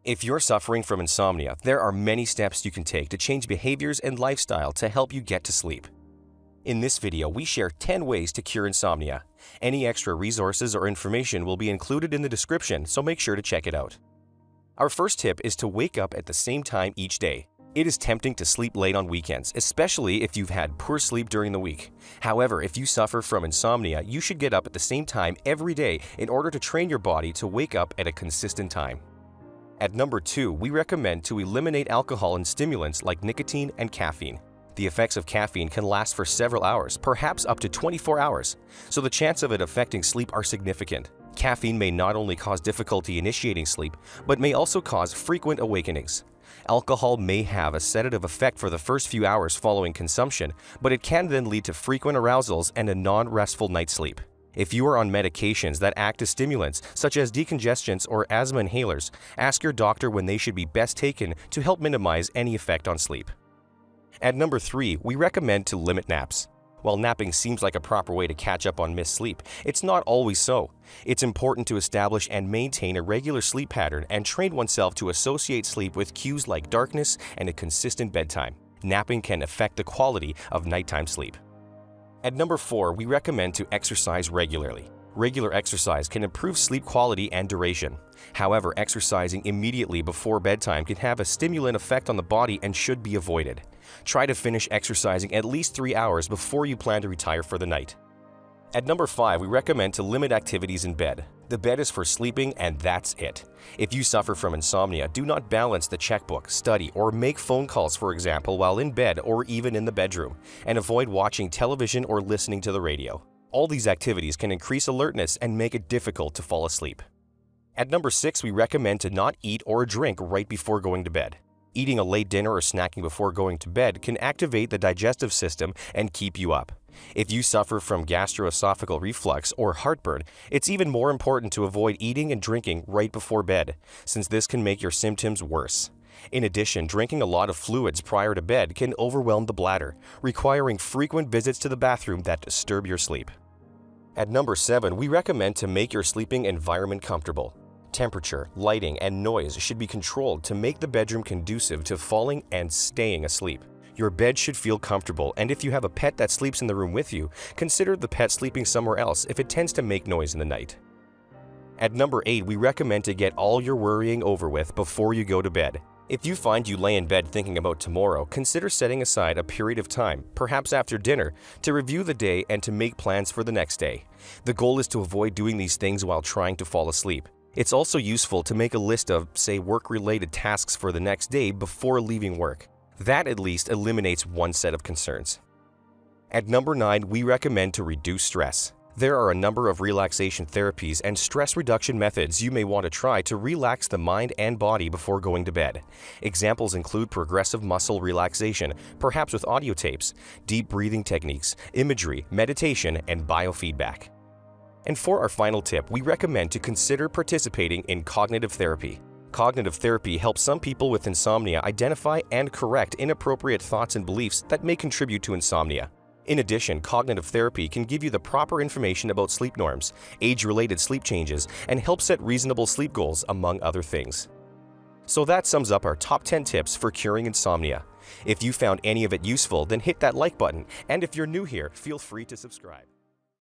If you're suffering from insomnia, there are many steps you can take to change behaviors and lifestyle to help you get to sleep. In this video, we share 10 ways to cure insomnia. Any extra resources or information will be included in the description, so make sure to check it out. Our first tip is to wake up at the same time each day. It is tempting to sleep late on weekends, especially if you've had poor sleep during the week. However, if you suffer from insomnia, you should get up at the same time every day in order to train your body to wake up at a consistent time. At number 2, we recommend to eliminate alcohol and stimulants like nicotine and caffeine. The effects of caffeine can last for several hours, perhaps up to 24 hours, so the chance of it affecting sleep are significant. Caffeine may not only cause difficulty initiating sleep, but may also cause frequent awakenings. Alcohol may have a sedative effect for the first few hours following consumption, but it can then lead to frequent arousals and a non-restful night's sleep. If you are on medications that act as stimulants, such as decongestants or asthma inhalers, ask your doctor when they should be best taken to help minimize any effect on sleep. At number 3, we recommend to limit naps. While napping seems like a proper way to catch up on missed sleep, it's not always so. It's important to establish and maintain a regular sleep pattern and train oneself to associate sleep with cues like darkness and a consistent bedtime. Napping can affect the quality of nighttime sleep. At number 4, we recommend to exercise regularly. Regular exercise can improve sleep quality and duration. However, exercising immediately before bedtime can have a stimulant effect on the body and should be avoided. Try to finish exercising at least 3 hours before you plan to retire for the night. At number 5, we recommend to limit activities in bed. The bed is for sleeping, and that's it. If you suffer from insomnia, do not balance the checkbook, study, or make phone calls, for example, while in bed or even in the bedroom, and avoid watching television or listening to the radio. All these activities can increase alertness and make it difficult to fall asleep. At number 6, we recommend to not eat or drink right before going to bed. Eating a late dinner or snacking before going to bed can activate the digestive system and keep you up. If you suffer from gastroesophageal reflux or heartburn, it's even more important to avoid eating and drinking right before bed, since this can make your symptoms worse. In addition, drinking a lot of fluids prior to bed can overwhelm the bladder, requiring frequent visits to the bathroom that disturb your sleep. At number 7, we recommend to make your sleeping environment comfortable. Temperature, lighting, and noise should be controlled to make the bedroom conducive to falling and staying asleep. Your bed should feel comfortable, and if you have a pet that sleeps in the room with you, consider the pet sleeping somewhere else if it tends to make noise in the night. At number 8, we recommend to get all your worrying over with before you go to bed. If you find you lay in bed thinking about tomorrow, consider setting aside a period of time, perhaps after dinner, to review the day and to make plans for the next day. The goal is to avoid doing these things while trying to fall asleep. It's also useful to make a list of, say, work-related tasks for the next day before leaving work. That at least eliminates one set of concerns. At number 9, we recommend to reduce stress. There are a number of relaxation therapies and stress reduction methods you may want to try to relax the mind and body before going to bed. Examples include progressive muscle relaxation, perhaps with audio tapes, deep breathing techniques, imagery, meditation, and biofeedback. And for our final tip, we recommend to consider participating in cognitive therapy. Cognitive therapy helps some people with insomnia identify and correct inappropriate thoughts and beliefs that may contribute to insomnia. In addition, cognitive therapy can give you the proper information about sleep norms, age-related sleep changes, and help set reasonable sleep goals, among other things. So that sums up our top 10 tips for curing insomnia. If you found any of it useful, then hit that like button, and if you're new here, feel free to subscribe.